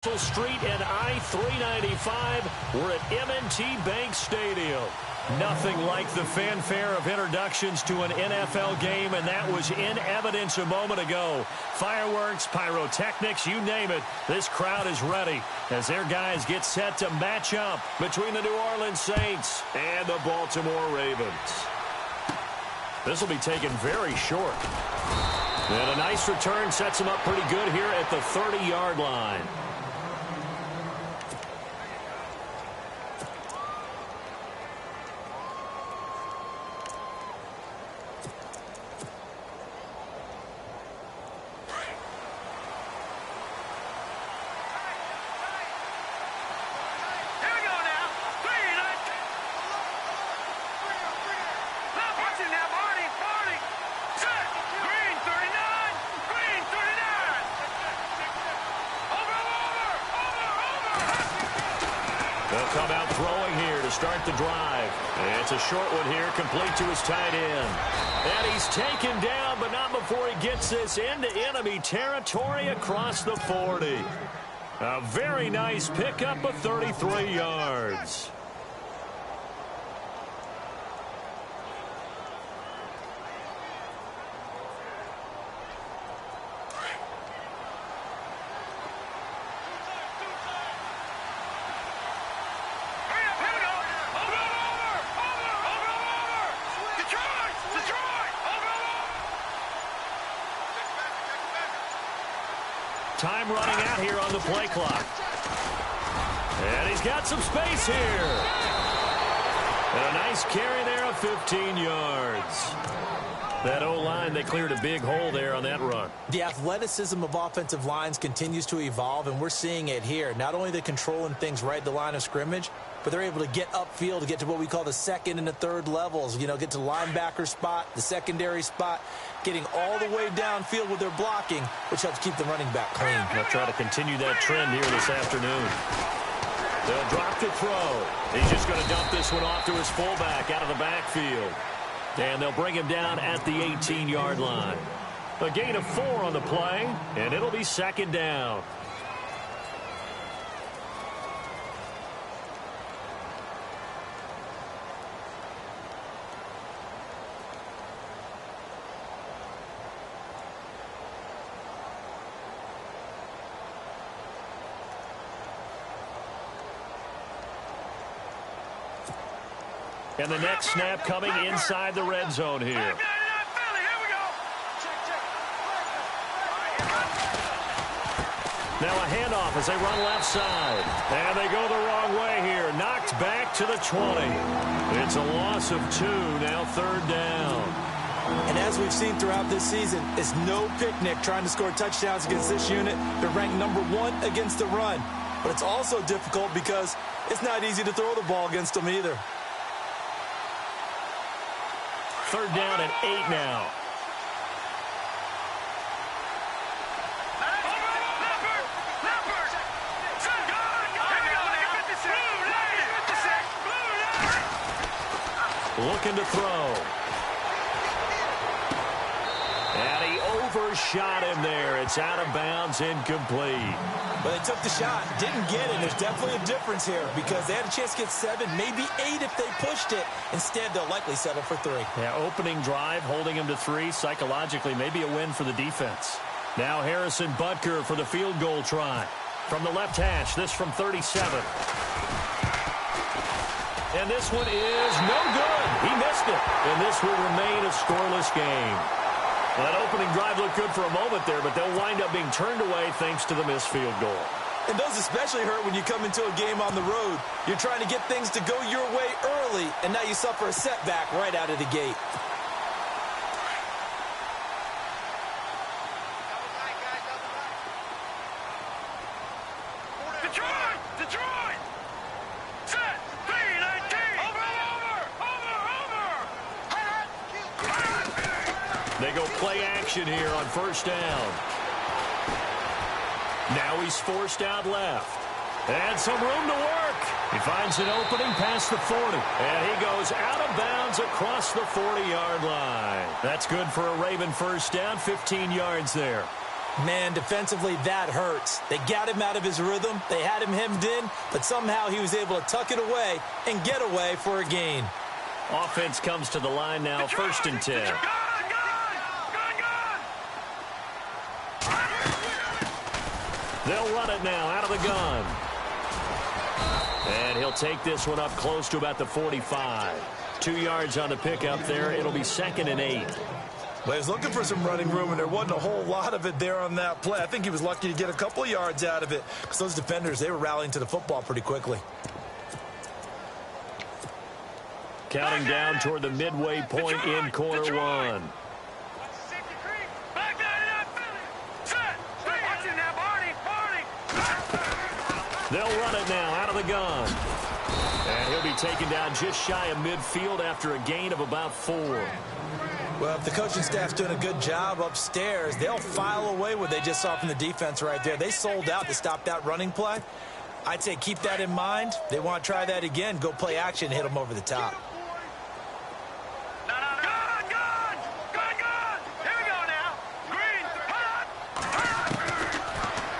Street and I-395. We're at M&T Bank Stadium. Nothing like the fanfare of introductions to an NFL game, and that was in evidence a moment ago. Fireworks, pyrotechnics, you name it. This crowd is ready as their guys get set to match up between the New Orleans Saints and the Baltimore Ravens. This will be taken very short. And a nice return sets them up pretty good here at the 30-yard line. Come out throwing here to start the drive. And it's a short one here, complete to his tight end. And he's taken down, but not before he gets this into enemy territory across the 40. A very nice pickup of 33 yards. Time running out here on the play clock. And he's got some space here. And a nice carry there of 15 yards. That O-line, they cleared a big hole there on that run. The athleticism of offensive lines continues to evolve, and we're seeing it here. Not only they're controlling things right at the line of scrimmage, but they're able to get upfield to get to what we call the second and the third levels. You know, get to the linebacker spot, the secondary spot, getting all the way downfield with their blocking, which helps keep the running back clean. They'll try to continue that trend here this afternoon. They'll drop to throw. He's just going to dump this one off to his fullback out of the backfield. And they'll bring him down at the 18-yard line. A gain of 4 on the play, and it'll be second down. And the next snap coming inside the red zone here. Now a handoff as they run left side. And they go the wrong way here. Knocked back to the 20. It's a loss of 2, now third down. And as we've seen throughout this season, it's no picnic trying to score touchdowns against this unit. They're ranked number 1 against the run. But it's also difficult because it's not easy to throw the ball against them either. Third down and 8 now. Looking to throw. And he overshot him there. It's out of bounds, incomplete. But they took the shot, didn't get it. There's definitely a difference here because they had a chance to get 7, maybe 8 if they pushed it. Instead, they'll likely settle for 3. Yeah, opening drive, holding him to 3. Psychologically, maybe a win for the defense. Now Harrison Butker for the field goal try. From the left hash, this from 37. And this one is no good. He missed it. And this will remain a scoreless game. Well, that opening drive looked good for a moment there, but they'll wind up being turned away thanks to the missed field goal. And those especially hurt when you come into a game on the road. You're trying to get things to go your way early, and now you suffer a setback right out of the gate. Detroit! Set! P19! Over! They go play action here on first down. Now he's forced out left. And some room to work. He finds an opening past the 40. And he goes out of bounds across the 40-yard line. That's good for a Raven first down, 15 yards there. Man, defensively, that hurts. They got him out of his rhythm. They had him hemmed in, but somehow he was able to tuck it away and get away for a gain. Offense comes to the line now, 1st and 10. They'll run it now out of the gun. And he'll take this one up close to about the 45. 2 yards on the pickup there. It'll be 2nd and 8. Well, he was looking for some running room, and there wasn't a whole lot of it there on that play. I think he was lucky to get a couple of yards out of it because those defenders, they were rallying to the football pretty quickly. Counting down toward the midway point in quarter one. They'll run it now out of the gun. And he'll be taken down just shy of midfield after a gain of about 4. Well, if the coaching staff's doing a good job upstairs, they'll file away what they just saw from the defense right there. They sold out to stop that running play. I'd say keep that in mind. They want to try that again. Go play action, hit them over the top.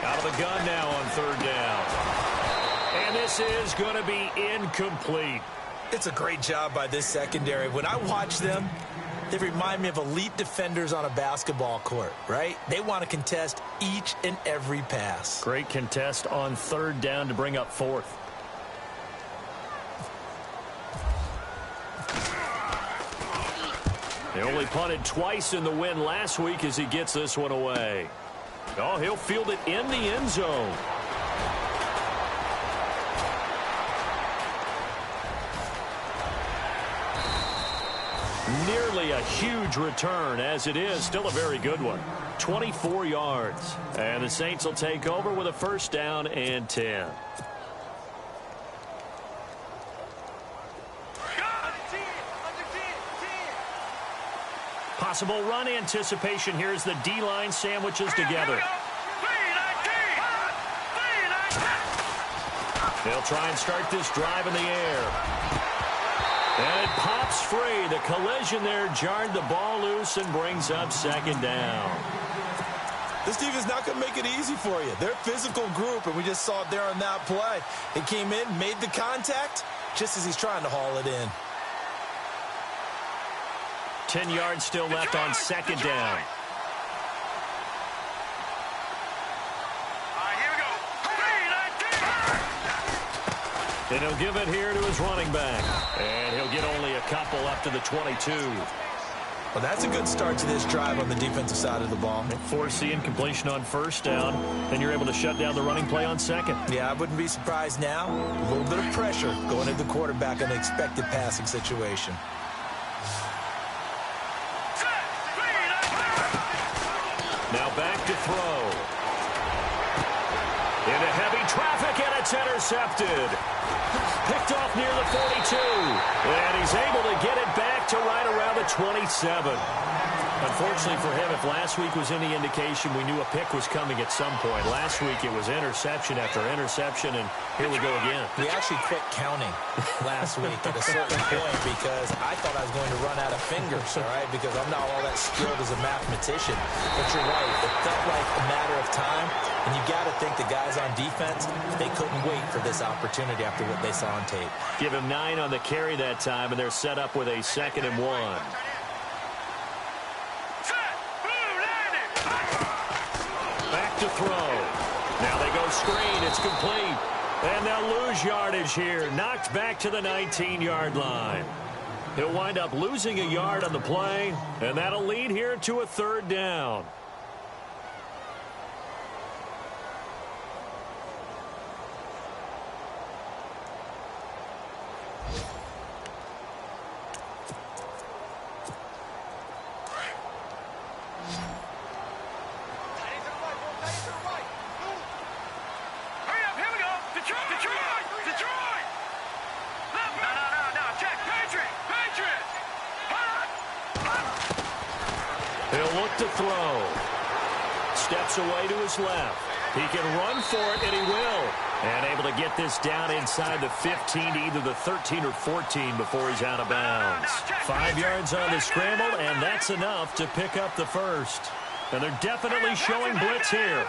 Out of the gun now on 3rd down. And this is going to be incomplete. It's a great job by this secondary. When I watch them, they remind me of elite defenders on a basketball court, right? They want to contest each and every pass. Great contest on 3rd down to bring up 4th. They only punted twice in the win last week as he gets this one away. Oh, he'll field it in the end zone. Nearly a huge return, as it is still a very good one. 24 yards. And the Saints will take over with a 1st down and 10. Possible run anticipation here as the D-line sandwiches together. They'll try and start this drive in the air. And it pops free. The collision there jarred the ball loose and brings up 2nd down. This defense is not going to make it easy for you. They're a physical group, and we just saw it there on that play. They came in, made the contact, just as he's trying to haul it in. 10 yards still left on 2nd down. And he'll give it here to his running back. And he'll get only a couple up to the 22. Well, that's a good start to this drive on the defensive side of the ball. Force the incompletion on 1st down. Then you're able to shut down the running play on 2nd. Yeah, I wouldn't be surprised now. A little bit of pressure going into the quarterback in an expected passing situation. Now back to throw. Into heavy traffic, and it's intercepted. Picked off near the 42. And he's able to get it back to right around the 27. Unfortunately for him, if last week was any indication, we knew a pick was coming at some point. Last week it was interception after interception, and here we go again. We actually quit counting last week at a certain point because I thought I was going to run out of fingers, all right, because I'm not all that skilled as a mathematician. But you're right. It felt like a matter of time, and you got to think the guys on defense, they couldn't wait for this opportunity after what they saw on tape. Give him 9 on the carry that time, and they're set up with a 2nd and 1. To throw. Now they go screen. It's complete. And they'll lose yardage here. Knocked back to the 19-yard line. He'll wind up losing a yard on the play, and that'll lead here to a 3rd down. He'll look to throw. Steps away to his left. He can run for it, and he will. And able to get this down inside the 15 to either the 13 or 14 before he's out of bounds. 5 yards on the scramble, and that's enough to pick up the 1st. And they're definitely showing blitz here.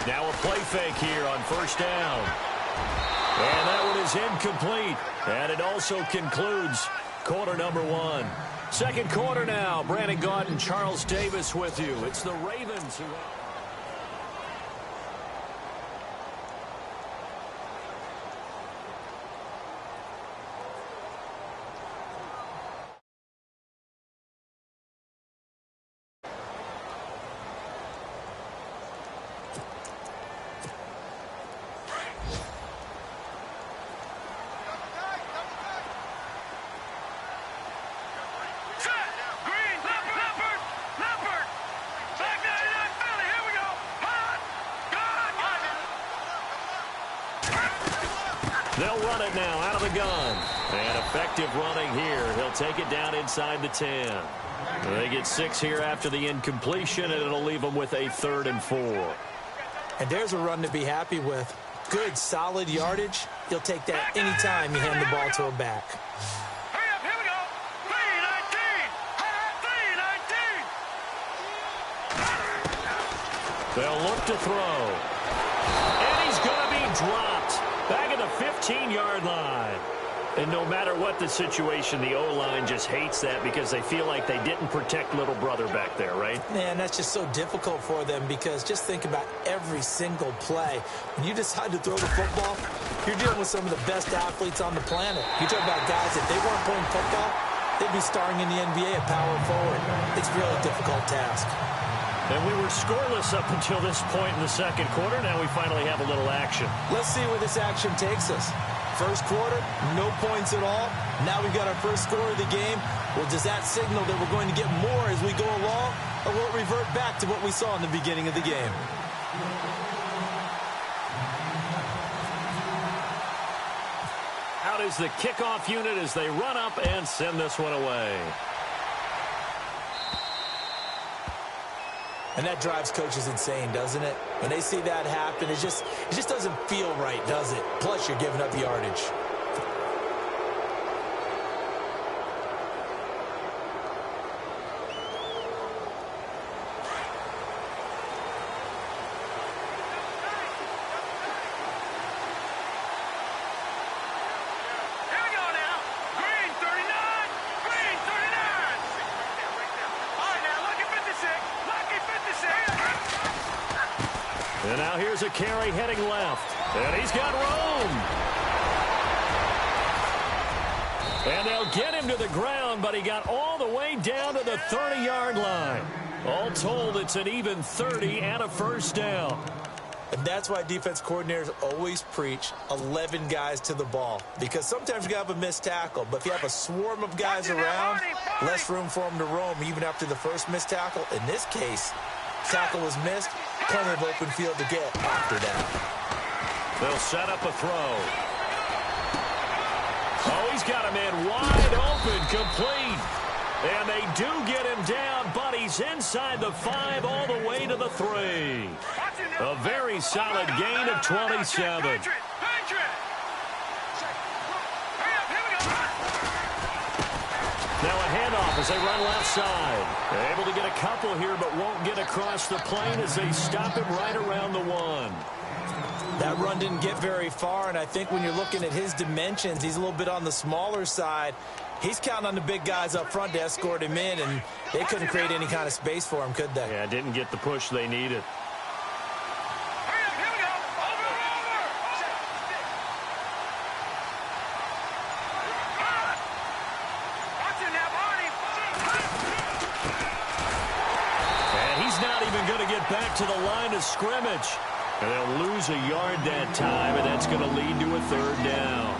Now a play fake here on first down. And that one is incomplete. And it also concludes quarter number one. Second quarter now. Brandon Gaudin and Charles Davis with you. It's the Ravens who... They'll run it now out of the gun. And effective running here. He'll take it down inside the 10. They get 6 here after the incompletion, and it'll leave them with a 3rd and 4. And there's a run to be happy with. Good, solid yardage. He'll take that anytime you hand the ball to him back. Hurry up, here we go. 3-19. They'll look to throw. And he's going to be dropped. Back at the 15-yard line. And no matter what the situation, the O-line just hates that because they feel like they didn't protect little brother back there, right? Man, that's just so difficult for them because just think about every single play. When you decide to throw the football, you're dealing with some of the best athletes on the planet. You talk about guys, if they weren't playing football, they'd be starring in the NBA at power forward. It's really a difficult task. And we were scoreless up until this point in the second quarter. Now we finally have a little action. Let's see where this action takes us. First quarter, no points at all. Now we've got our first score of the game. Well, does that signal that we're going to get more as we go along, or will it revert back to what we saw in the beginning of the game? Out is the kickoff unit as they run up and send this one away. And that drives coaches insane, doesn't it? When they see that happen, it just doesn't feel right, does it? Plus, you're giving up yardage. And now here's a carry heading left. And he's got room. And they'll get him to the ground, but he got all the way down to the 30-yard line. All told, it's an even 30 and a first down. And that's why defense coordinators always preach 11 guys to the ball. Because sometimes you have a missed tackle, but if you have a swarm of guys around, less room for them to roam even after the first missed tackle. In this case, tackle was missed, plenty of open field to get after that. They'll set up a throw. Oh, he's got a man wide open, complete. And they do get him down, but he's inside the 5 all the way to the 3. A very solid gain of 27. Now a handoff as they run left side. They're able to get a couple here, but won't get across the plane as they stop him right around the 1. That run didn't get very far, and I think when you're looking at his dimensions, he's a little bit on the smaller side. He's counting on the big guys up front to escort him in, and they couldn't create any kind of space for him, could they? Yeah, didn't get the push they needed. And he's not even going to get back to the line of scrimmage. And they'll lose a yard that time, and that's going to lead to a 3rd down.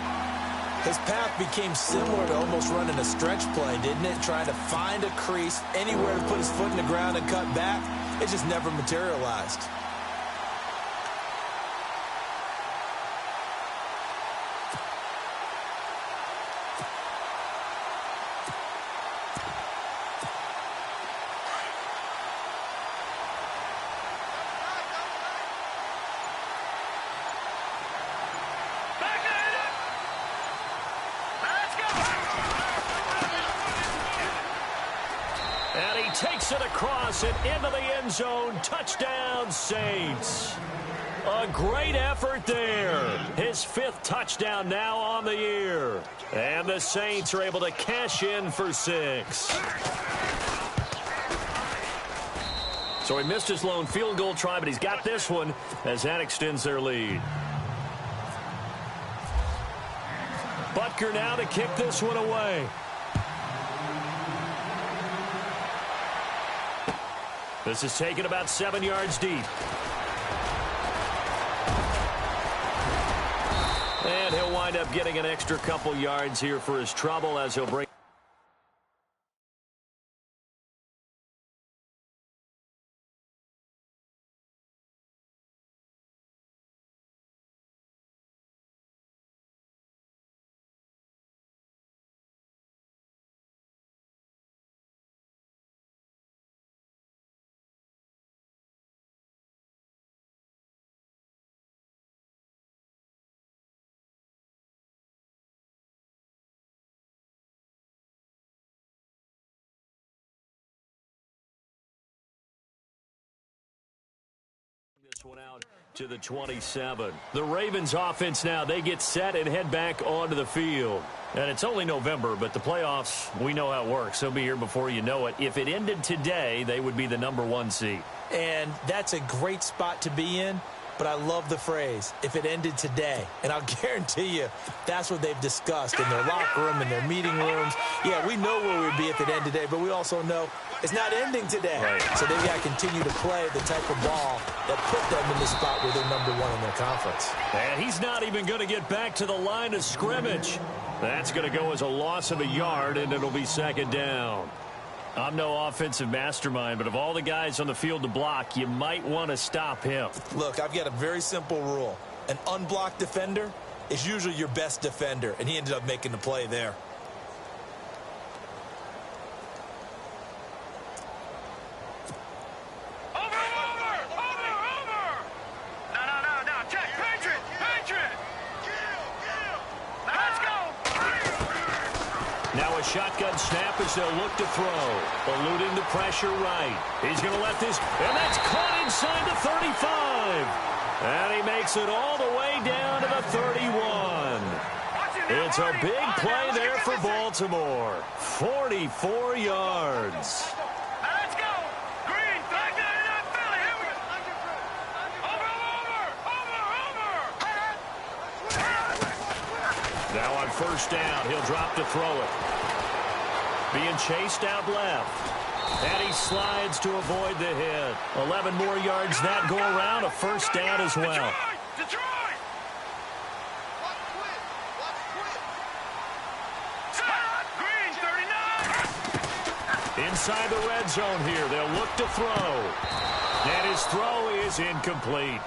His path became similar to almost running a stretch play, didn't it? Trying to find a crease, anywhere to put his foot in the ground and cut back. It just never materialized. takes it across and into the end zone. Touchdown, Saints. A great effort there. His 5th touchdown now on the year. And the Saints are able to cash in for 6. So he missed his lone field goal try, but he's got this one as that extends their lead. Butker now to kick this one away. This is taken about 7 yards deep. And he'll wind up getting an extra couple yards here for his trouble as he'll bring. This one out to the 27. The Ravens offense now, they get set and head back onto the field. And it's only November, but the playoffs, we know how it works. They'll be here before you know it. If it ended today, they would be the #1 seed. And that's a great spot to be in. But I love the phrase, if it ended today. And I'll guarantee you, that's what they've discussed in their locker room, in their meeting rooms. Yeah, we know where we'd be if it ended today, but we also know it's not ending today. Right. So they've got to continue to play the type of ball that put them in the spot where they're #1 in their conference. And he's not even going to get back to the line of scrimmage. That's going to go as a loss of a yard, and it'll be 2nd down. I'm no offensive mastermind, but of all the guys on the field to block, you might want to stop him. Look, I've got a very simple rule. An unblocked defender is usually your best defender, and he ended up making the play there. Shotgun snap as they'll look to throw. Eluding the pressure right. He's going to let this, and that's caught inside the 35. And he makes it all the way down to the 31. It's a big play there for Baltimore. 44 yards. Let's go. Green, flag down in Philly. Here we go. Over. Now on 1st down, he'll drop to throw it. Being chased out left. And he slides to avoid the hit. 11 more yards that go around. A 1st down as well. Detroit! Green, 39! Inside the red zone here. They'll look to throw. And his throw is incomplete.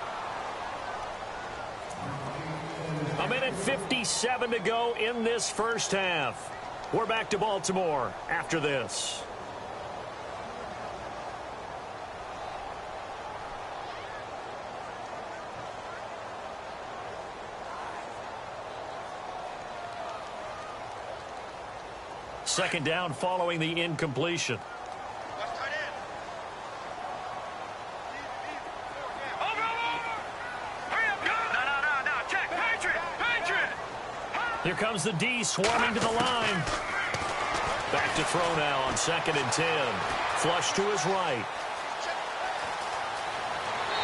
1:57 to go in this 1st half. We're back to Baltimore after this. Second down following the incompletion. Here comes the D swarming to the line. Back to throw now on 2nd and 10. Flush to his right.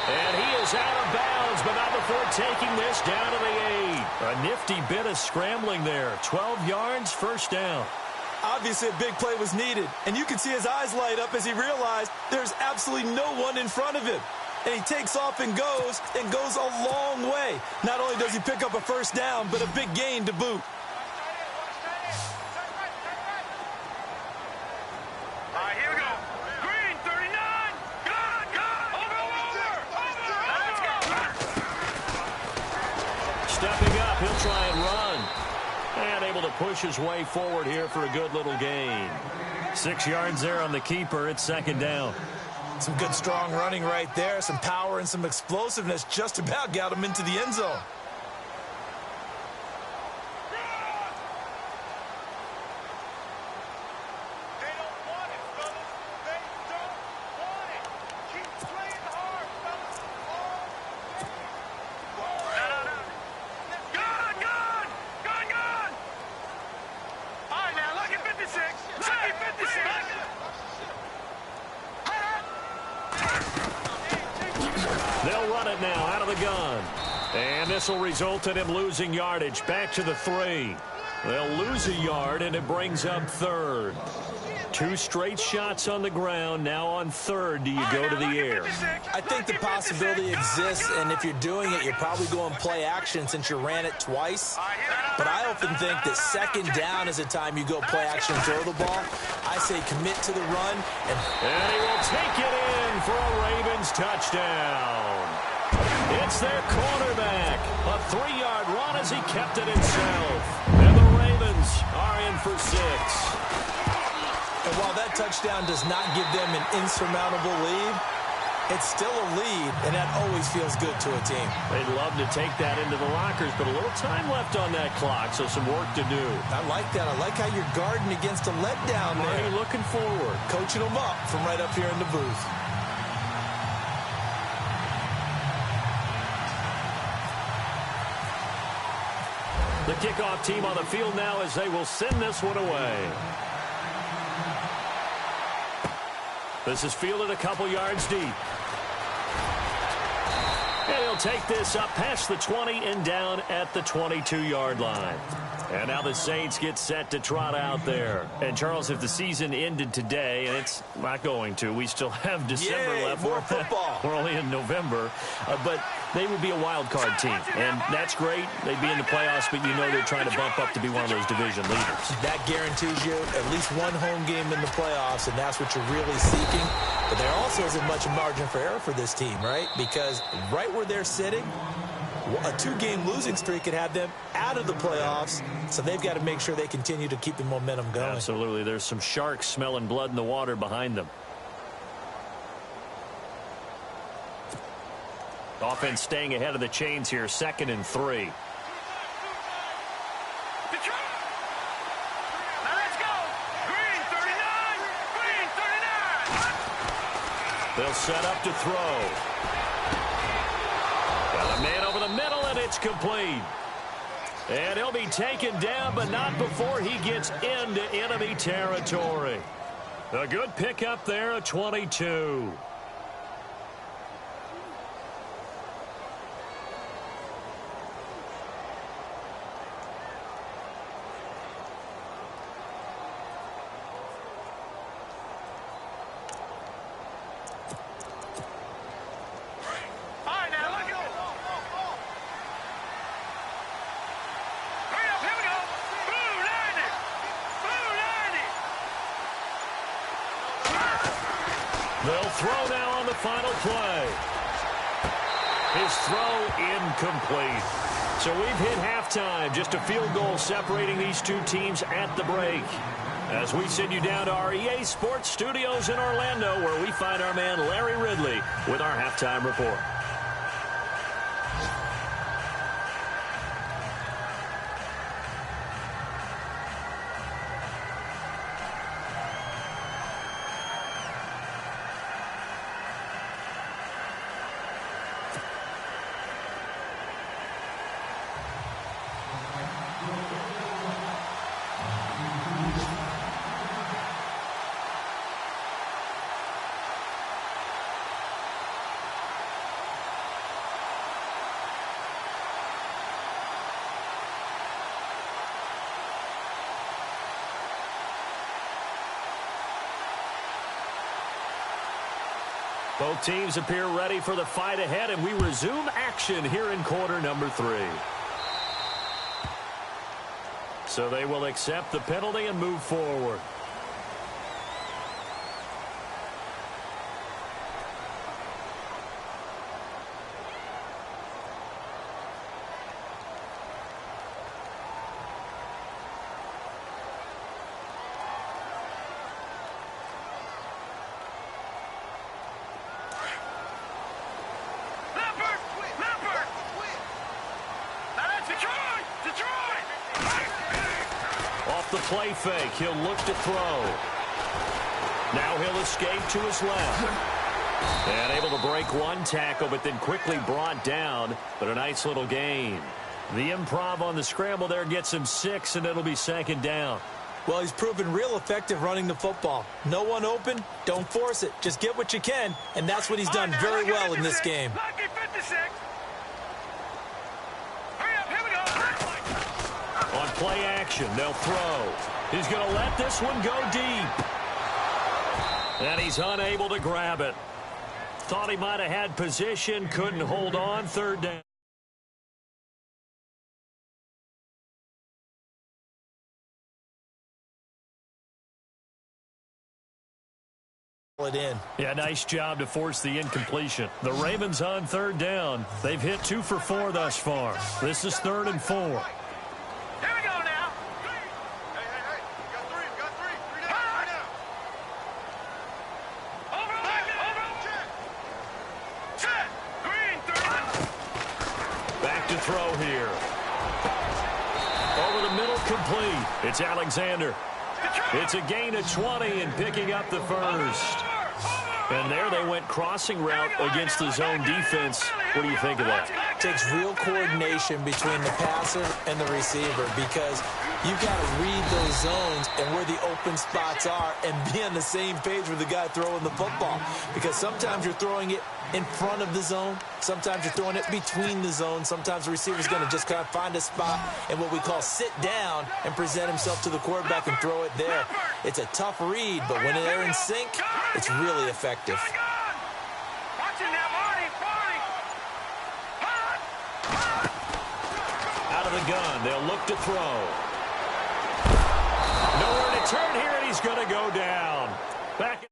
And he is out of bounds, but not before taking this down to the 8. A nifty bit of scrambling there. 12 yards, 1st down. Obviously, a big play was needed, and you can see his eyes light up as he realized there's absolutely no one in front of him. And he takes off and goes a long way. Not only does he pick up a 1st down, but a big gain to boot. All right, here we go. Green, 39. Over. Let's go. Stepping up, he'll try and run. And able to push his way forward here for a good little gain. 6 yards there on the keeper. It's 2nd down. Some good, strong running right there. Some power and some explosiveness just about got him into the end zone. it now out of the gun. And this will result in him losing yardage. Back to the 3. They'll lose a yard, and it brings up 3rd. 2 straight shots on the ground. Now on 3rd, do you go to the air? I think the possibility exists, and if you're doing it, you're probably going play action since you ran it twice. But I often think that 2nd down is the time you go play action and throw the ball. I say commit to the run. And he will take it in for a Ravens touchdown. It's their quarterback. A 3-yard run as he kept it himself. And the Ravens are in for 6. And while that touchdown does not give them an insurmountable lead, it's still a lead, and that always feels good to a team. They'd love to take that into the lockers, but a little time left on that clock, so some work to do. I like that. I like how you're guarding against a letdown there. Marty looking forward. Coaching them up from right up here in the booth. The kickoff team on the field now as they will send this one away. This is fielded a couple yards deep. And he'll take this up past the 20 and down at the 22-yard line. And now the Saints get set to trot out there. And, Charles, if the season ended today, and it's not going to, we still have December left. More football. We're only in November. But they would be a wild card team. And that's great. They'd be in the playoffs, but you know they're trying to bump up to be one of those division leaders. That guarantees you at least one home game in the playoffs, and that's what you're really seeking. But there also isn't much margin for error for this team, right? Because right where they're sitting, a 2-game losing streak could have them out of the playoffs, so they've got to make sure they continue to keep the momentum going. Absolutely. There's some sharks smelling blood in the water behind them. Offense staying ahead of the chains here, 2nd and 3. Now let's go. Green 39. Green 39. They'll set up to throw. Got a man over the middle, and it's complete. And he'll be taken down, but not before he gets into enemy territory. A good pickup there, a 22. They'll throw now on the final play. His throw incomplete. So we've hit halftime. Just a field goal separating these two teams at the break. As we send you down to our EA Sports Studios in Orlando, where we find our man Larry Ridley with our halftime report. Both teams appear ready for the fight ahead, and we resume action here in quarter number 3. So they will accept the penalty and move forward. The play fake. He'll look to throw. Now he'll escape to his left. And able to break one tackle, but then quickly brought down. But a nice little gain. The improv on the scramble there gets him 6, and it'll be 2nd down. Well, he's proven real effective running the football. No one open, don't force it. Just get what you can, and that's what he's done very well in this game. Lucky 56. six. Hurry up, here we go. On play action, they'll throw. He's going to let this one go deep. And he's unable to grab it. Thought he might have had position, couldn't hold on, third down. It in. Yeah, nice job to force the incompletion. The Ravens on third down. They've hit 2 for 4 thus far. This is 3rd and 4. Here we go now. Hey. You got three. Three down. Over. Check. Green, third. Back to throw here. Over the middle, complete. It's Alexander. It's a gain of 20 and picking up the first. And there they went crossing route against the zone defense. What do you think of that? Takes real coordination between the passer and the receiver because you've got to read those zones and where the open spots are and be on the same page with the guy throwing the football. Because sometimes you're throwing it in front of the zone. Sometimes you're throwing it between the zones. Sometimes the receiver's going to just kind of find a spot and what we call sit down and present himself to the quarterback and throw it there. It's a tough read, but when they're in sync, it's really effective. Watching that, Marty. Out of the gun, they'll look to throw. Nowhere to turn here, and he's going to go down. Back.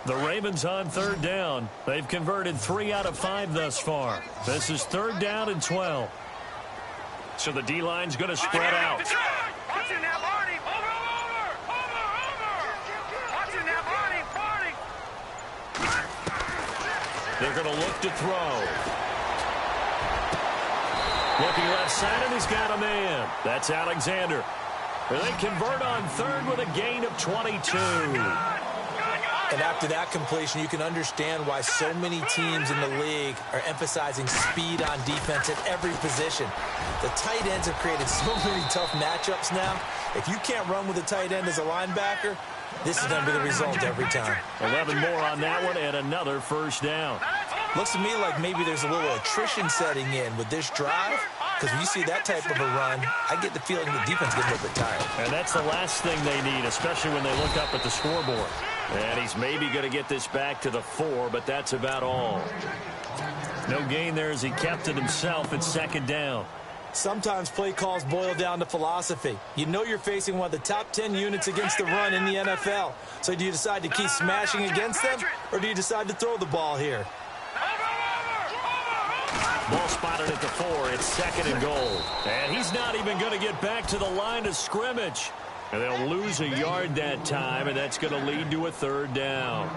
The Ravens on third down. They've converted 3 out of 5 thus far. This is 3rd down and 12. So the D-line's going to spread out. Watching that, Marty. Over. Watching that, Marty. They're going to look to throw. Looking left side, and he's got a man. That's Alexander. They convert on 3rd with a gain of 22. And after that completion, you can understand why so many teams in the league are emphasizing speed on defense at every position. The tight ends have created so many tough matchups now. If you can't run with a tight end as a linebacker, this is going to be the result every time. 11 more on that one and another first down. Looks to me like maybe there's a little attrition setting in with this drive. Because when you see that type of a run, I get the feeling the defense gets a little bit tired. And that's the last thing they need, especially when they look up at the scoreboard. And he's maybe going to get this back to the 4, but that's about all. No gain there as he kept it himself at 2nd down. Sometimes play calls boil down to philosophy. You know you're facing one of the top 10 units against the run in the NFL. So do you decide to keep smashing against them, or do you decide to throw the ball here? Ball spotted at the 4. It's 2nd and goal. And he's not even going to get back to the line of scrimmage. And they'll lose a yard that time, and that's going to lead to a 3rd down.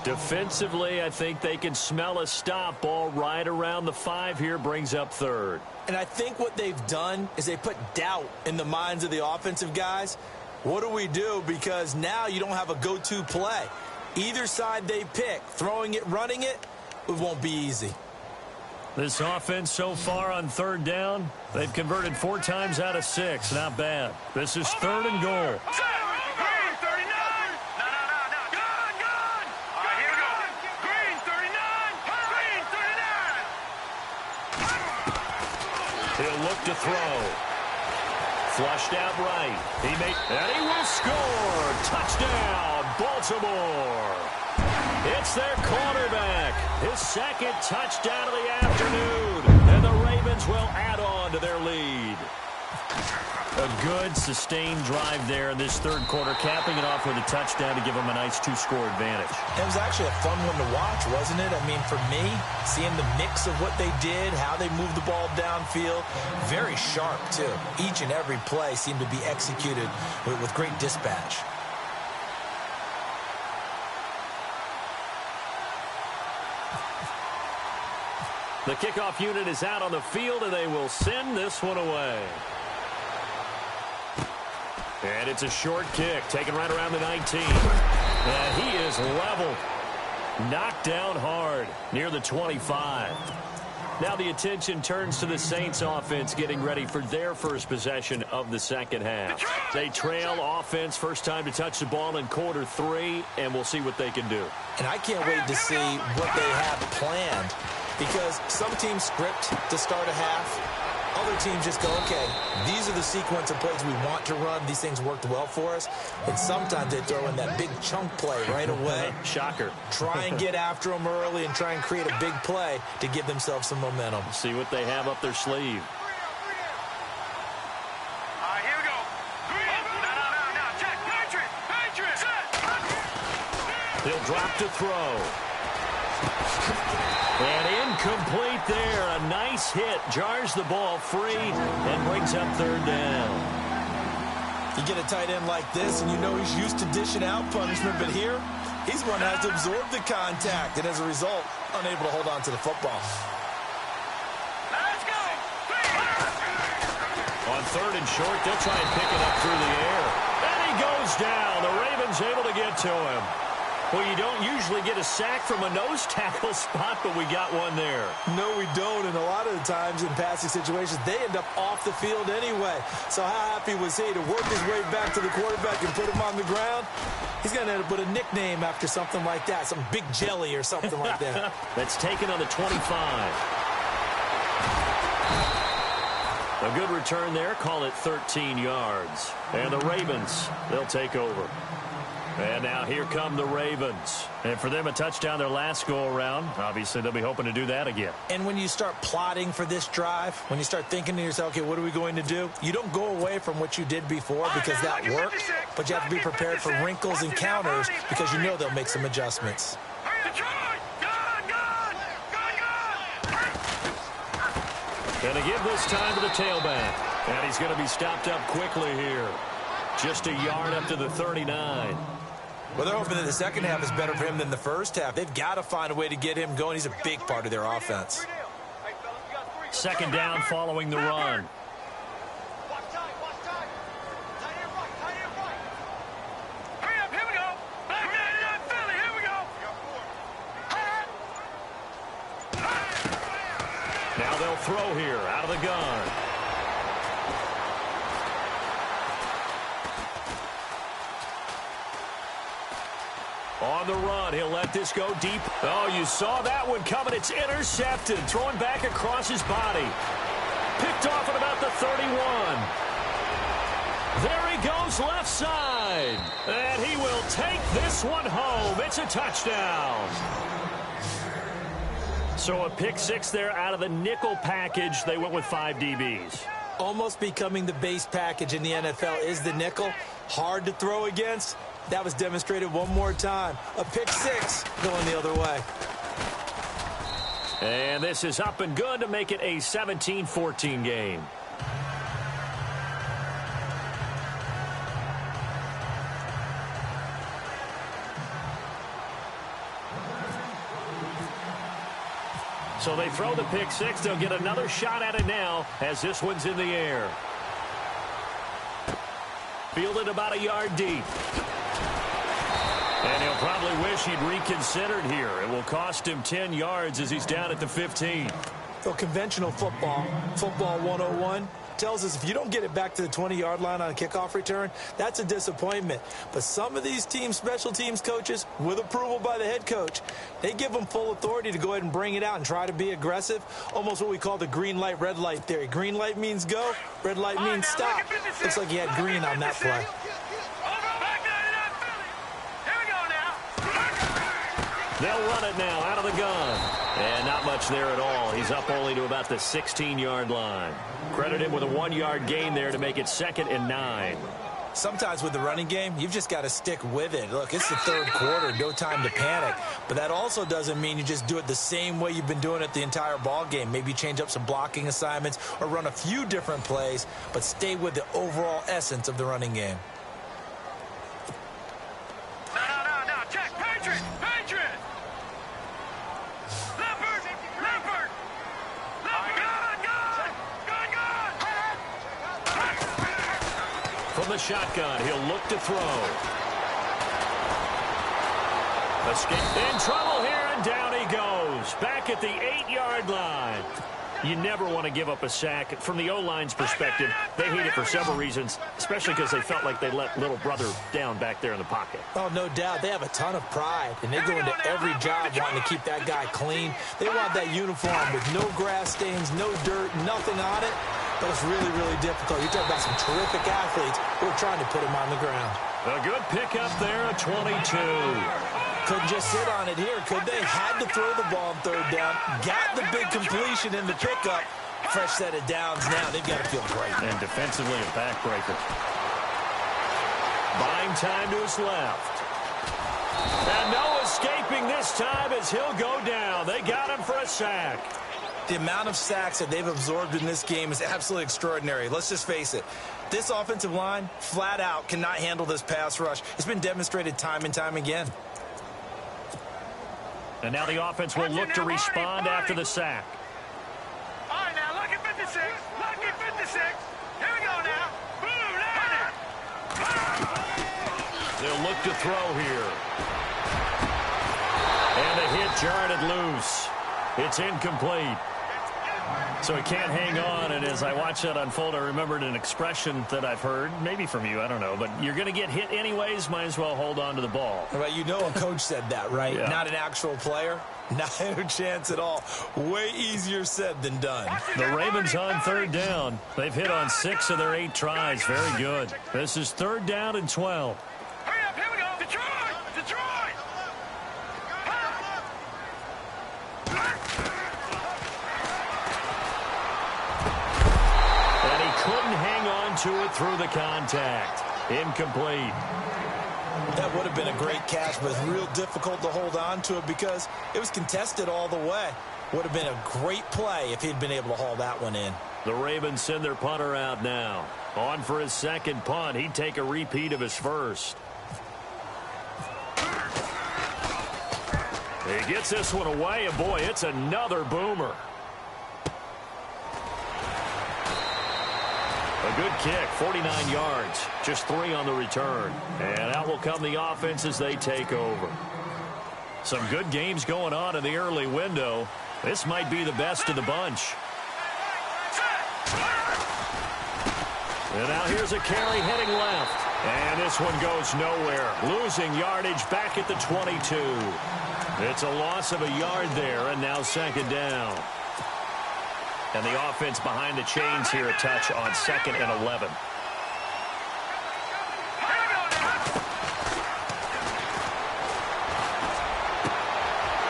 Defensively, I think they can smell a stop. Ball right around the 5 here, brings up 3rd. And I think what they've done is they put doubt in the minds of the offensive guys. What do we do? Because now you don't have a go-to play. Either side they pick, throwing it, running it, it won't be easy. This offense so far on 3rd down, they've converted 4 times out of 6. Not bad. This is 3rd and goal. Green, 39. No. Gun. All right, here we go. Green, 39. Green, 39. He'll look to throw. Flushed out right. And he will score. Touchdown, Baltimore. It's their quarterback. His 2nd touchdown of the afternoon. And the Ravens will add on to their lead. A good, sustained drive there in this 3rd quarter, capping it off with a touchdown to give them a nice 2-score advantage. It was actually a fun one to watch, wasn't it? I mean, for me, seeing the mix of what they did, how they moved the ball downfield, very sharp, too. Each and every play seemed to be executed with great dispatch. The kickoff unit is out on the field, and they will send this one away. And it's a short kick, taken right around the 19. And he is leveled. Knocked down hard near the 25. Now the attention turns to the Saints offense getting ready for their first possession of the second half. They trail offense, first time to touch the ball in quarter 3, and we'll see what they can do. And I can't wait to see what they have planned, because some teams script to start a half. Other teams just go, okay, these are the sequence of plays we want to run. These things worked well for us. And sometimes they throw in that big chunk play right away. Shocker. Try and get after them early and try and create a big play to give themselves some momentum. See what they have up their sleeve. Here we go. No. Check. Patriot. Set. He'll drop to throw. And incomplete there. A nice hit. Jars the ball free and brings up third down. You get a tight end like this, and you know he's used to dishing out punishment, but here, he's the one that has to absorb the contact, and as a result, unable to hold on to the football. Let's go. On third and short, they'll try and pick it up through the air. And he goes down. The Ravens able to get to him. Well, you don't usually get a sack from a nose tackle spot, but we got one there. No, we don't, and a lot of the times in passing situations, they end up off the field anyway. So how happy was he to work his way back to the quarterback and put him on the ground? He's going to end up with a nickname after something like that, some Big Jelly or something like that. That's taken on the 25. A good return there, call it 13 yards. And the Ravens, they'll take over. And now here come the Ravens. And for them, a touchdown their last go-around. Obviously, they'll be hoping to do that again. And when you start plotting for this drive, when you start thinking to yourself, okay, what are we going to do? You don't go away from what you did before because that worked, but you have to be prepared for wrinkles and counters because you know they'll make some adjustments. And to give this time to the tailback. And he's going to be stopped up quickly here. Just a yard up to the 39. Well, they're hoping that the second half is better for him than the first half. They've got to find a way to get him going. He's a big part of their offense. Second down following the run. Hurry up, here we go. Back in Philly, here we go. Now they'll throw here out of the gun. On the run, he'll let this go deep. Oh, you saw that one coming. It's intercepted. Throwing back across his body. Picked off at about the 31. There he goes left side. And he will take this one home. It's a touchdown. So a pick six there out of the nickel package. They went with 5 DBs. Almost becoming the base package in the NFL is the nickel. Hard to throw against. That was demonstrated one more time. A pick six going the other way. And this is up and good to make it a 17-14 game. So they throw the pick six. They'll get another shot at it now as this one's in the air. Fielded about a yard deep. And he'll probably wish he'd reconsidered here. It will cost him 10 yards as he's down at the 15. So conventional football 101, tells us if you don't get it back to the 20-yard line on a kickoff return, that's a disappointment. But some of these teams, special teams coaches, with approval by the head coach, they give them full authority to go ahead and bring it out and try to be aggressive, almost what we call the green light, red light theory. Green light means go, red light means stop. Looks like he had green on that play. They'll run it now out of the gun. And not much there at all. He's up only to about the 16-yard line. Credit him with a 1-yard gain there to make it 2nd and 9. Sometimes with the running game, you've just got to stick with it. Look, it's the third quarter, no time to panic. But that also doesn't mean you just do it the same way you've been doing it the entire ball game. Maybe change up some blocking assignments or run a few different plays, but stay with the overall essence of the running game. No. Check. Patriot. From the shotgun, he'll look to throw. Escape in trouble here, and down he goes. Back at the 8-yard line. You never want to give up a sack. From the O-line's perspective, they hate it for several reasons, especially because they felt like they let little brother down back there in the pocket. Oh, no doubt. They have a ton of pride, and they go into every job wanting to keep that guy clean. They want that uniform with no grass stains, no dirt, nothing on it. But it's really, really difficult. You're talking about some terrific athletes who are trying to put him on the ground. A good pickup there at 22. Couldn't just sit on it here, could they? Had to throw the ball on third down. Got the big completion in the pickup. Fresh set of downs now. They've got to feel great. And defensively a backbreaker. Buying time to his left. And no escaping this time as he'll go down. They got him for a sack. The amount of sacks that they've absorbed in this game is absolutely extraordinary. Let's just face it. This offensive line, flat out, cannot handle this pass rush. It's been demonstrated time and time again. And now the offense will look to respond after the sack. All right, now, lucky 56. Lucky 56. Here we go now. Boom, there. They'll look to throw here. And a hit jarred it loose. It's incomplete. So he can't hang on, and as I watch that unfold, I remembered an expression that I've heard, maybe from you, I don't know, but you're going to get hit anyways, might as well hold on to the ball. Well, you know a coach said that, right? Yeah. Not an actual player. Not a chance at all. Way easier said than done. The Ravens on third down. They've hit on 6 of their 8 tries. Very good. This is third down and 12. Hurry up, here we go. Detroit! Detroit! Couldn't hang on to it through the contact. Incomplete. That would have been a great catch, but it's real difficult to hold on to it because it was contested all the way. Would have been a great play if he'd been able to haul that one in. The Ravens send their punter out now. On for his second punt. He'd take a repeat of his first. He gets this one away, and boy, it's another boomer. A good kick, 49 yards, just 3 on the return. And out will come the offense as they take over. Some good games going on in the early window. This might be the best of the bunch. And now here's a carry heading left. And this one goes nowhere. Losing yardage back at the 22. It's a loss of a yard there, and now second down. And the offense behind the chains here a touch on 2nd and 11.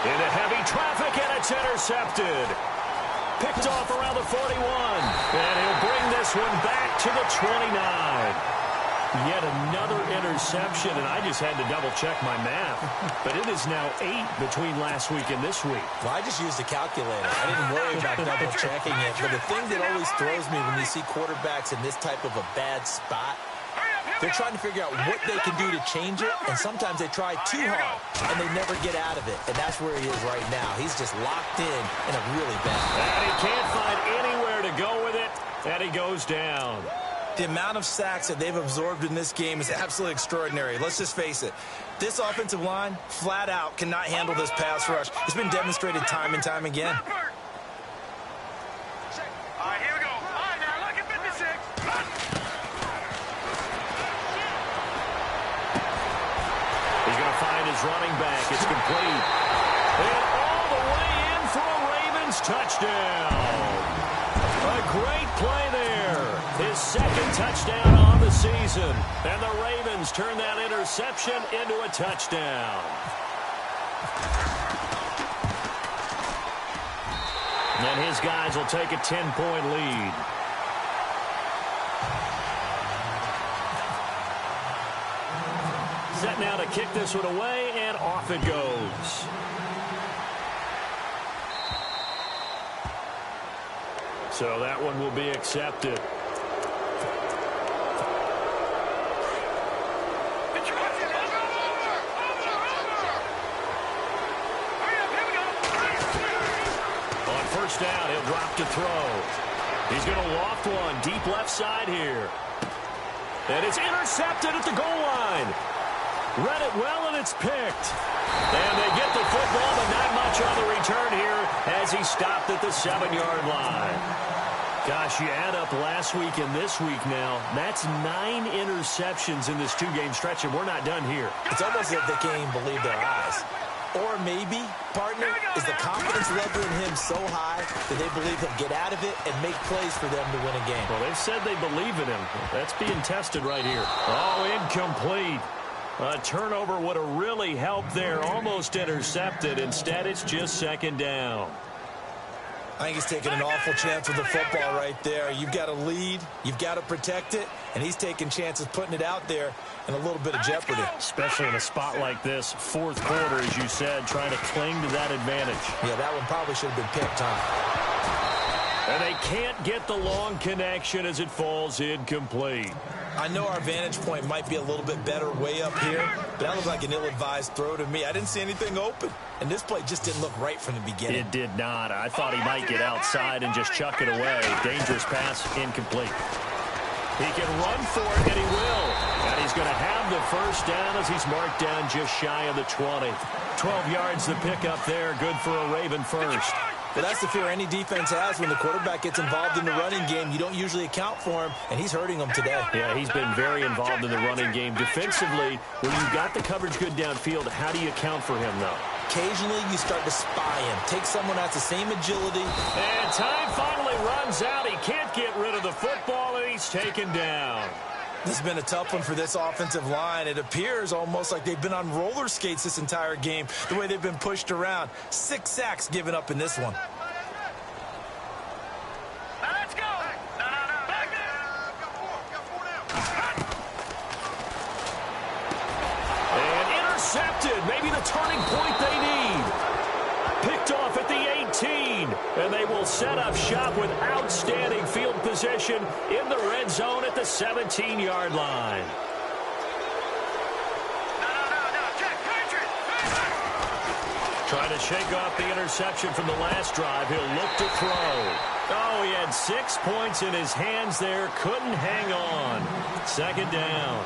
Into heavy traffic, and it's intercepted. Picked off around the 41. And he'll bring this one back to the 29. Yet another interception, and I just had to double-check my math. But it is now 8 between last week and this week. Well, I just used a calculator. I didn't worry about double-checking it. But the thing that always throws me when you see quarterbacks in this type of a bad spot, they're trying to figure out what they can do to change it, and sometimes they try too hard, and they never get out of it. And that's where he is right now. He's just locked in a really bad way. And he can't find anywhere to go with it, and he goes down. The amount of sacks that they've absorbed in this game is absolutely extraordinary. Let's just face it. This offensive line, flat out, cannot handle this pass rush. It's been demonstrated time and time again. All right, here we go. All right, now, lucky 56. He's going to find his running back. It's complete. And all the way in for a Ravens touchdown. A great play there. His second touchdown on the season. And the Ravens turn that interception into a touchdown. And his guys will take a 10-point lead. Set now to kick this one away, and off it goes. So that one will be accepted. On first down, he'll drop to throw. He's going to loft one deep left side here. And it's intercepted at the goal line. Read it well, and it's picked. And they get the football, but not much on the return here as he stopped at the 7-yard line. Gosh, you add up last week and this week now. That's 9 interceptions in this 2-game stretch, and we're not done here. It's almost like they can't even believe their eyes. Or maybe, partner, is the confidence level in him so high that they believe he'll get out of it and make plays for them to win a game. Well, they've said they believe in him. That's being tested right here. Oh, incomplete. A turnover would have really helped there. Almost intercepted. Instead, it's just 2nd down. I think he's taking an awful chance with the football right there. You've got to lead. You've got to protect it. And he's taking chances putting it out there in a little bit of jeopardy. Especially in a spot like this, 4th quarter, as you said, trying to cling to that advantage. Yeah, that one probably should have been picked, huh? And they can't get the long connection as it falls incomplete. I know our vantage point might be a little bit better way up here, but that looked like an ill-advised throw to me. I didn't see anything open, and this play just didn't look right from the beginning. It did not. I thought he might get outside and just chuck it away. Dangerous pass, incomplete. He can run for it, and he will. And he's going to have the 1st down as he's marked down just shy of the 20. 12 yards the pickup there. Good for a Raven first. Well, that's the fear any defense has when the quarterback gets involved in the running game. You don't usually account for him, and he's hurting them today. Yeah, he's been very involved in the running game. Defensively, when you've got the coverage good downfield, how do you account for him, though? Occasionally, you start to spy him. Take someone that's the same agility. And time finally runs out. He can't get rid of the football, and he's taken down. This has been a tough one for this offensive line. It appears almost like they've been on roller skates this entire game, the way they've been pushed around. 6 sacks given up in this one. Now let's go. No. Back there. And intercepted. Maybe the turning point they need. Picked off at the 18. And they will set up shop with outstanding field position in the red zone at the 17-yard line. No. Jack, Patriot. Trying to shake off the interception from the last drive. He'll look to throw. Oh, he had 6 points in his hands there. Couldn't hang on. 2nd down.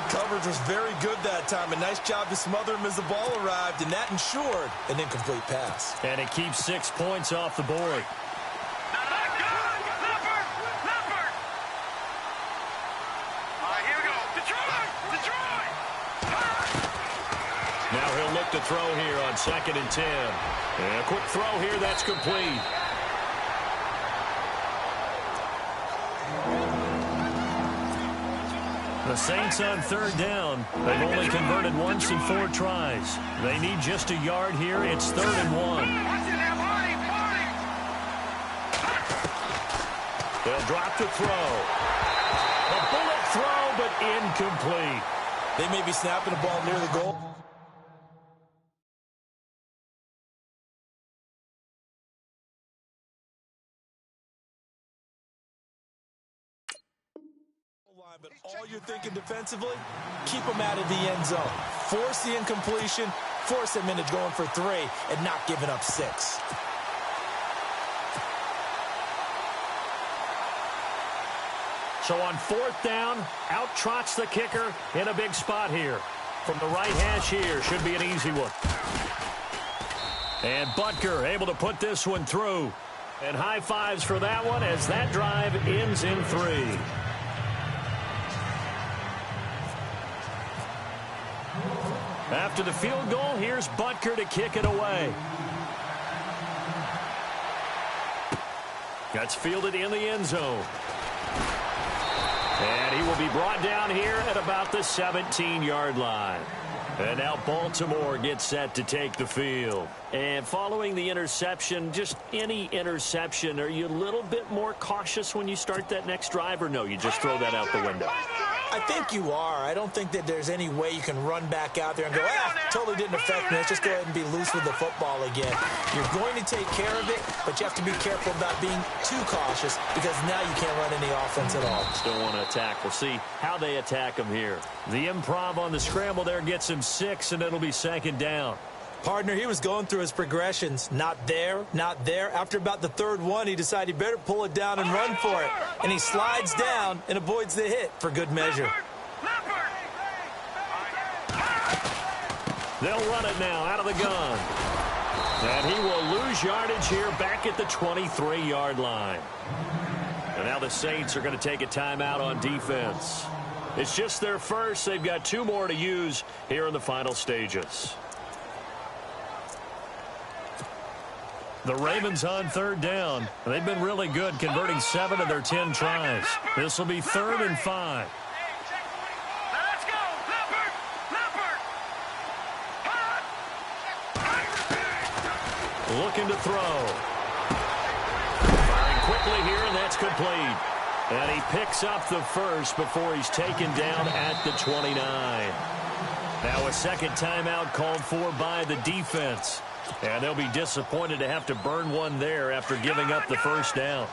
Coverage was very good that time. A nice job to smother him as the ball arrived, and that ensured an incomplete pass. And it keeps 6 points off the board. Leopard. All right, here we go. Detroit. Now he'll look to throw here on 2nd and 10. And a quick throw here, that's complete. The Saints on 3rd down. They've only converted once in 4 tries. They need just a yard here. It's 3rd and 1. They'll drop to throw. A bullet throw, but incomplete. They may be snapping the ball near the goal. But all you're thinking defensively, keep them out of the end zone. Force the incompletion, force them into going for 3, and not giving up 6. So on 4th down, out trots the kicker in a big spot here. From the right hash here, should be an easy one. And Butker able to put this one through. And high fives for that one as that drive ends in 3. After the field goal, here's Butker to kick it away. That's fielded in the end zone. And he will be brought down here at about the 17-yard line. And now Baltimore gets set to take the field. And following the interception, just any interception, are you a little bit more cautious when you start that next drive, or no, you just throw that out the window? I think you are. I don't think that there's any way you can run back out there and go, totally didn't affect me. Let's just go ahead and be loose with the football again. You're going to take care of it, but you have to be careful about being too cautious because now you can't run any offense at all. Still want to attack. We'll see how they attack him here. The improv on the scramble there gets him 6, and it'll be 2nd down. Partner, he was going through his progressions. Not there, not there. After about the third one, he decided he better pull it down and run for it. And he slides down and avoids the hit for good measure. They'll run it now out of the gun. And he will lose yardage here back at the 23-yard line. And now the Saints are going to take a timeout on defense. It's just their first. They've got 2 more to use here in the final stages. The Ravens on third down. They've been really good converting 7 of their 10 tries. This will be 3rd and 5. Let's go, Leopard! Leopard! Looking to throw. Firing quickly here, and that's complete. And he picks up the first before he's taken down at the 29. Now a second timeout called for by the defense. And they'll be disappointed to have to burn one there after giving up the first down.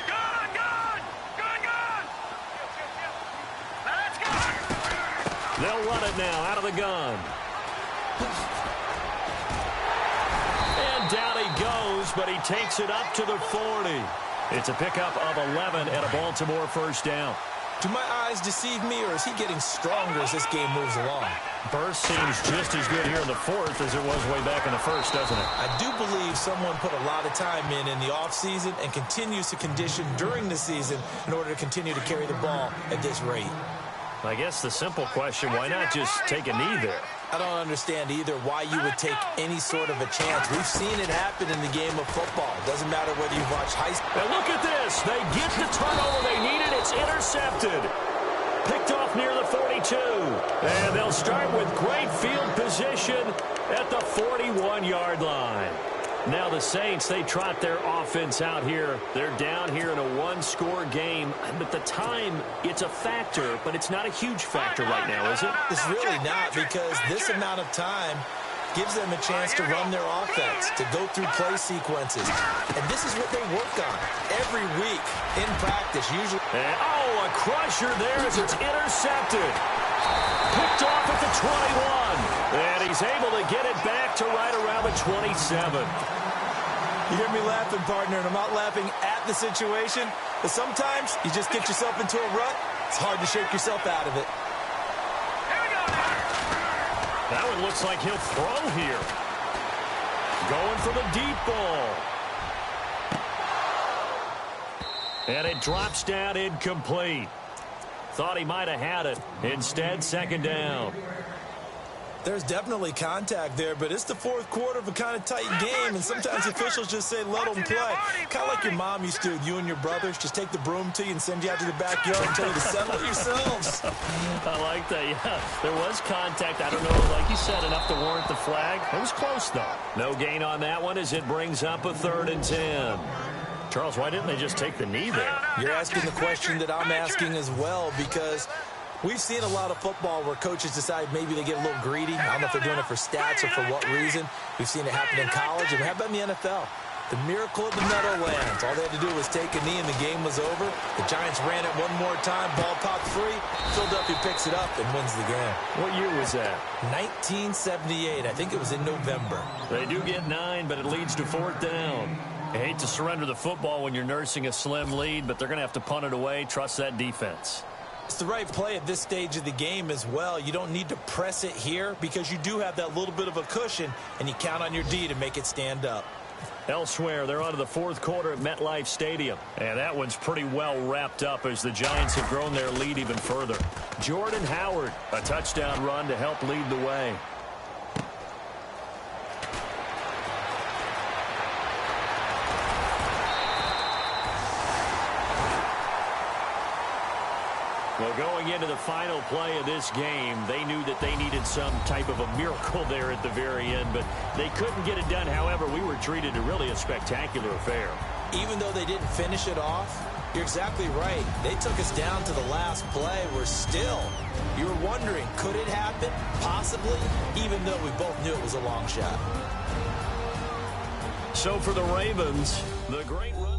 Gone! Let's go! They'll run it now out of the gun. And down he goes, but he takes it up to the 40. It's a pickup of 11 and a Baltimore first down. Do my eyes deceive me, or is he getting stronger as this game moves along? Burst seems just as good here in the fourth as it was way back in the first, doesn't it? I do believe someone put a lot of time in the offseason and continues to condition during the season in order to continue to carry the ball at this rate. I guess the simple question, why not just take a knee there? I don't understand either why you would take any sort of a chance. We've seen it happen in the game of football. It doesn't matter whether you've watched high school. And look at this. They get the turnover they needed. It's intercepted. Picked off near the 42. And they'll start with great field position at the 41-yard line. Now the Saints, they trot their offense out here. They're down here in a one-score game. But the time, it's a factor, but it's not a huge factor right now, is it? It's really not, because this amount of time gives them a chance to run their offense, to go through play sequences. And this is what they work on every week in practice, usually. And, oh, a crusher there as it's intercepted. Picked off at the 21. And he's able to get it back to right around the 27. You hear me laughing, partner, and I'm not laughing at the situation, but sometimes you just get yourself into a rut. It's hard to shake yourself out of it. That one looks like he'll throw here. Going for the deep ball. And it drops down incomplete. Thought he might have had it. Instead, second down. There's definitely contact there, but it's the fourth quarter of a kind of tight game, and sometimes officials just say, let them play. Kind of like your mom used to with you and your brothers. Just take the broom to you and send you out to the backyard and tell you to settle it yourselves. I like that, yeah. There was contact. I don't know, like you said, enough to warrant the flag. It was close, though. No gain on that one as it brings up a 3rd and 10. Charles, why didn't they just take the knee there? You're asking the question that I'm asking as well, because we've seen a lot of football where coaches decide maybe they get a little greedy. I don't know if they're doing it for stats or for what reason. We've seen it happen in college, and how about in the NFL? The miracle of the Meadowlands. All they had to do was take a knee, and the game was over. The Giants ran it one more time. Ball popped free. Philadelphia picks it up and wins the game. What year was that? 1978. I think it was in November. They do get 9, but it leads to 4th down. I hate to surrender the football when you're nursing a slim lead, but they're going to have to punt it away. Trust that defense. It's the right play at this stage of the game as well. You don't need to press it here because you do have that little bit of a cushion, and you count on your D to make it stand up. Elsewhere, they're on to the fourth quarter at MetLife Stadium. And that one's pretty well wrapped up as the Giants have grown their lead even further. Jordan Howard, a touchdown run to help lead the way. Well, going into the final play of this game, they knew that they needed some type of a miracle there at the very end, but they couldn't get it done. However, we were treated to really a spectacular affair. Even though they didn't finish it off, you're exactly right. They took us down to the last play. We're still, you were wondering, could it happen? Possibly, even though we both knew it was a long shot. So for the Ravens, the great run.